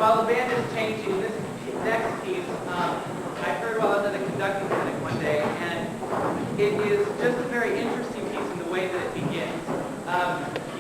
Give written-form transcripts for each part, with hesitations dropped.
while the band is changing, this next piece, I heard while I was at a conducting clinic one day, and it is just a very interesting piece in the way that it begins.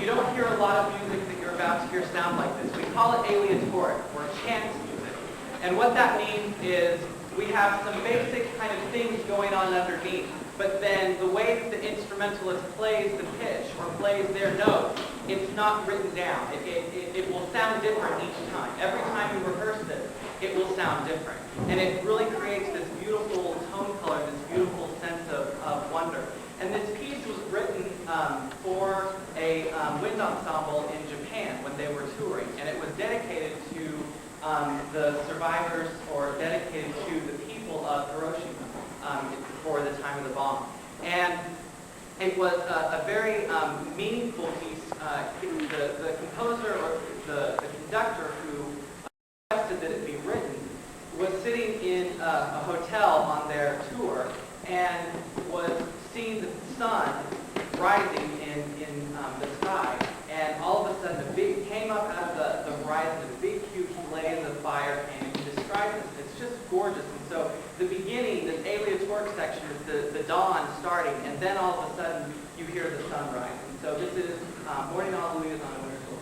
You don't hear a lot of music that you're about to hear sound like this. We call it aleatoric, or chant music. And what that means is we have some basic kind of things going on underneath, but then the way that the instrumentalist plays the pitch or plays their note, it's not written down. It will sound different each time. Every time you rehearse this, it will sound different. And it really creates this beautiful tone color, this beautiful sense of wonder. And this piece was written for a wind ensemble in Japan when they were touring. And it was dedicated to the survivors, or dedicated to the people of Hiroshima for the time of the bomb. And it was a very meaningful piece. The composer, or the conductor who requested that it be written, was sitting in a hotel on their tour and was seeing the sun rising in the sky, and all of a sudden came up out of the horizon, a big huge blaze of fire came, and he described this. It's just gorgeous. And so the beginning, this aleatoric section, is the dawn starting, and then all of a sudden you hear the sun rise. And so this is Morning Alleluias on a Winter Solstice.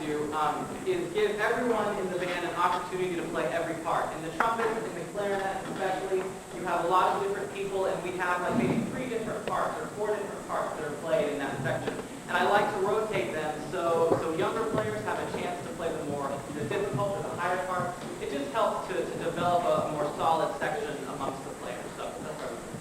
do is give everyone in the band an opportunity to play every part. In the trumpet, in the clarinet especially, you have a lot of different people, and we have like maybe 3 different parts or 4 different parts that are played in that section. And I like to rotate them so younger players have a chance to play the difficult or the higher parts. It just helps to develop a more solid section amongst the players. So that's what I would say.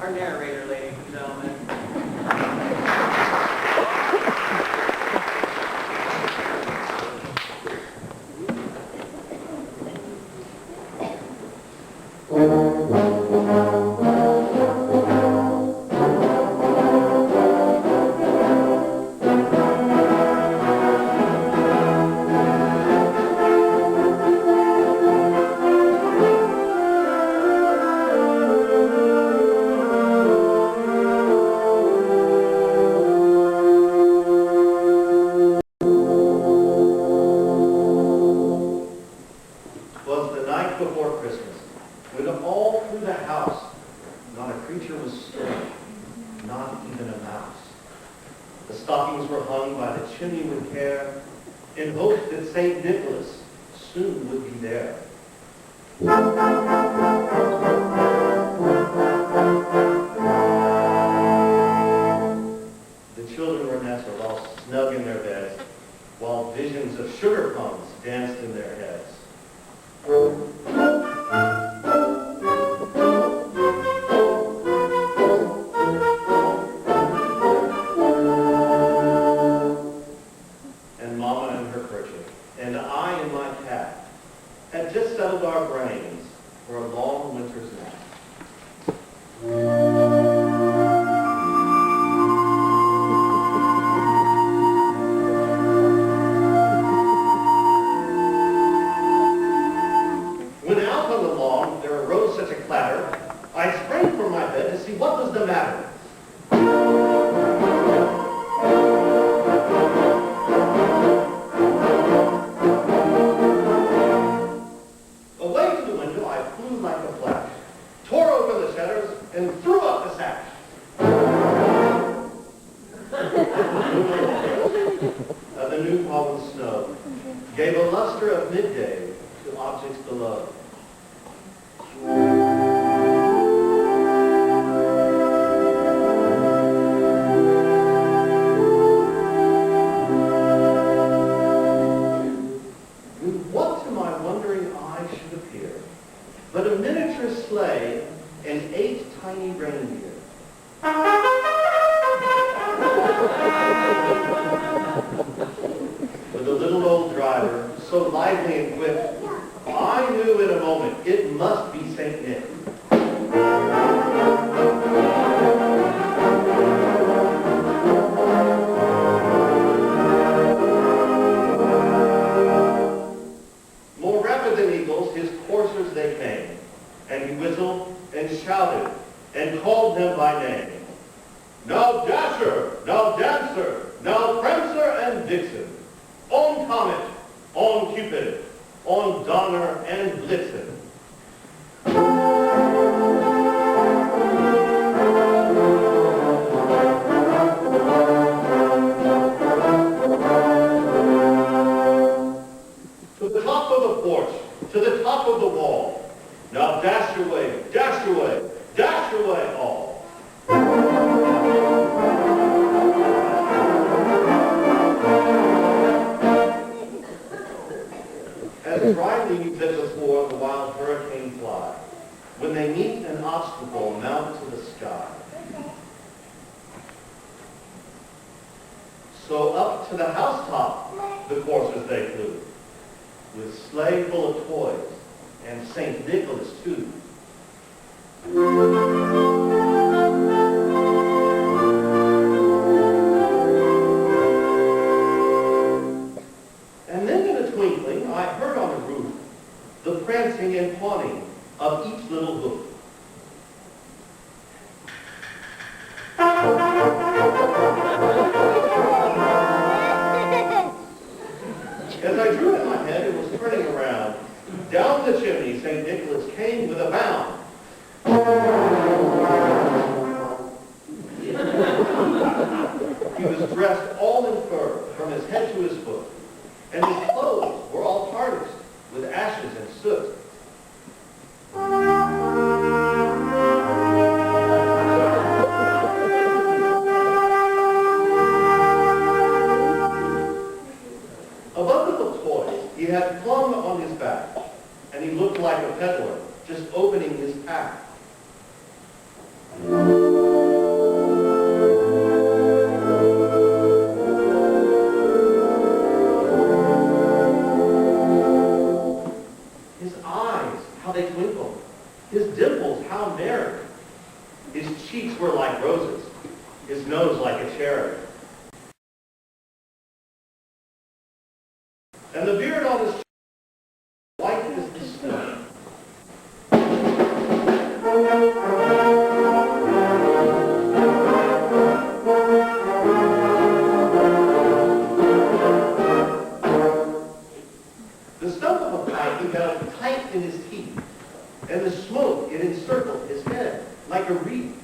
Our narrator, ladies and gentlemen. Not a creature was stirring, not even a mouse. The stockings were hung by the chimney with care, in hope that St. Nicholas soon would be there. The children were nestled all snug in their beds, while visions of sugar plums danced in their heads. And Mama in her kerchief, and I in my cap, had just settled our brains for a long winter's nap. When out on the lawn there arose such a clatter, I sprang from my bed to see what was the matter. Away to the window I flew like a flash, tore open the shutters, and threw up the sash. The new fallen snow gave a luster of midday to objects below. What to my wondering eye should appear but a miniature sleigh and 8 tiny reindeer. With a little old driver, so lively and quick, I knew in a moment it must be St. Nick. More rapid than eagles, his coursers they came, and he whistled and shouted and called them by name. Now Dasher, now Dancer, now Prancer and Vixen, on Comet, on Cupid, on Donner and Blitzen. To the top of the porch, to the top of the wall, now dash away, dash away, dash away all. As dry leaves that before the wild hurricane fly, when they meet an obstacle mount to the sky. So up to the housetop the coursers they flew, with sleigh full of toys, and St. Nicholas too. And then in a twinkling, I heard on the roof the prancing and pawing of each little hoof. As I drew in my head, it was turning around. Down the chimney, St. Nicholas came with a bound. He was dressed all in fur, from his head to his foot, and his clothes were all tarnished with ashes and soot. Above the little toys, he had plum on his back, and he looked like a peddler, just opening his pack. His eyes, how they twinkled. His dimples, how merry. His cheeks were like roses, his nose like a cherry. And the beard on his cheek, white as the snow. The stump of a pipe he held tight in his teeth, and the smoke it encircled his head like a reed.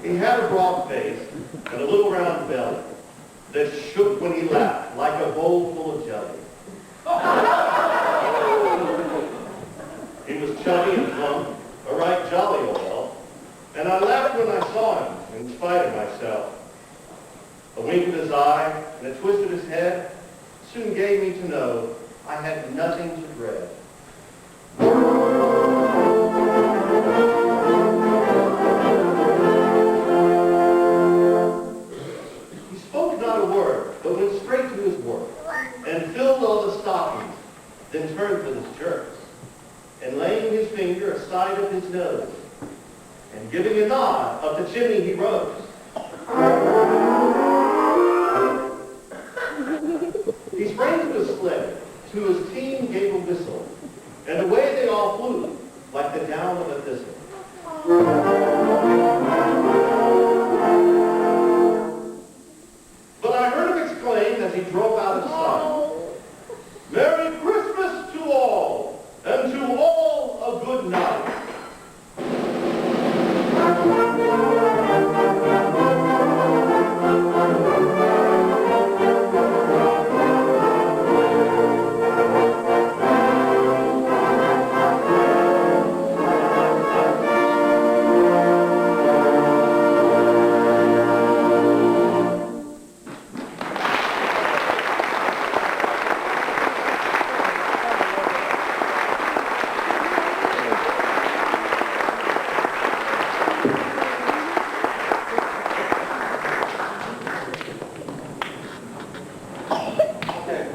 He had a broad face and a little round belly that shook when he laughed like a bowl full of jelly. He was chubby and plump, a right jolly old elf, and I laughed when I saw him, in spite of myself. A wink of his eye and a twist of his head soon gave me to know I had nothing to dread. He spoke not a word, but went straight to his work, and filled all the stockings, then turned with his jerks, and laying his finger aside of his nose, and giving a nod, up the chimney he rose. He sprang to his sled, to his team gave a whistle, and away they all flew, like the down of a thistle. But I heard him exclaim as he drove out of sight, "Merry Christmas to all, and to all a good night."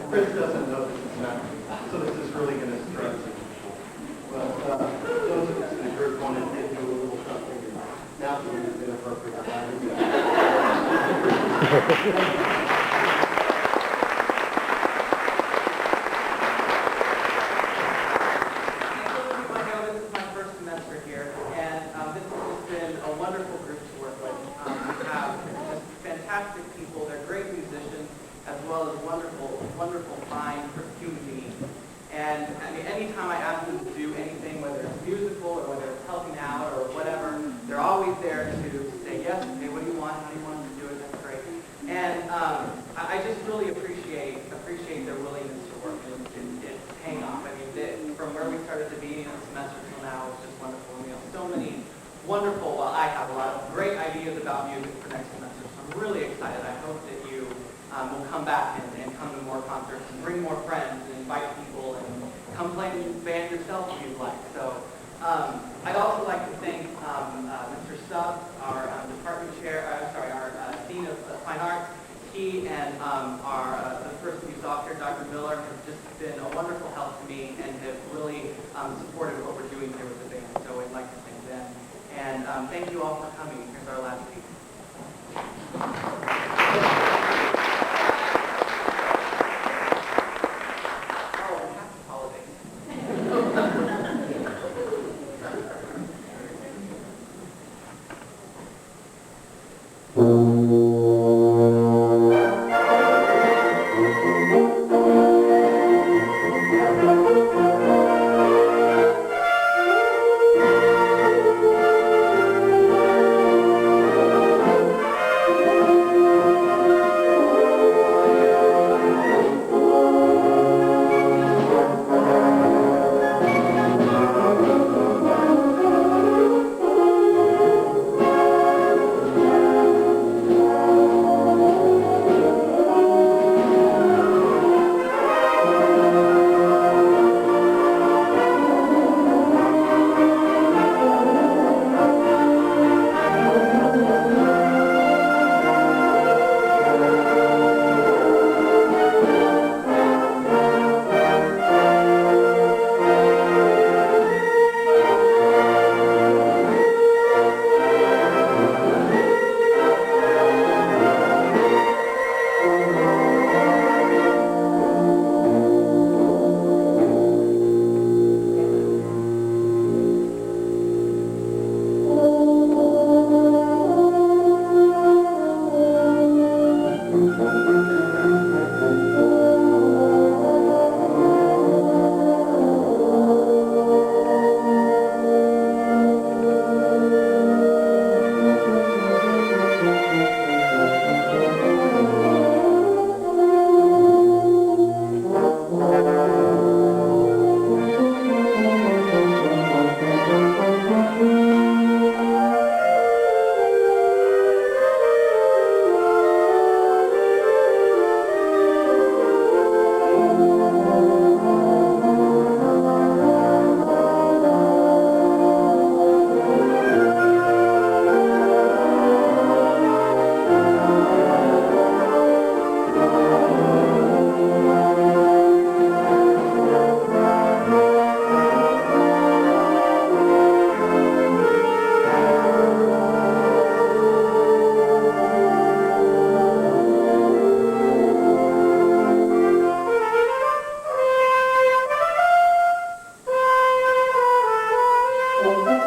Chris doesn't know this is not, so this is really going to stress him. But those of us in the group wanted to do a little something, and now would have been appropriate time to do that. People, they're great musicians, as well as wonderful, fine human beings. And I mean, anytime I ask them to do anything, whether it's musical or whether it's helping out or whatever, they're always there to say yes, say what do you want, how do you want to do it, that's great. And I just really appreciate their willingness to work and it's paying off. I mean, from where we started the beginning of the semester till now, it's just wonderful. You know, so many wonderful, well, I have a lot of great ideas about music for next semester, so I'm really excited. I hope that you will come back and come to more concerts and bring more friends and invite people and come play in the band yourself if you'd like. So I'd also like to thank Mr. Stubbs, our department chair, our Dean of Fine Arts. He and the person who's off here, Dr. Miller, have just been a wonderful help to me and have really supported what we're doing here with the band. So I'd like to thank them. And thank you all for coming. Here's our last piece. Thank you.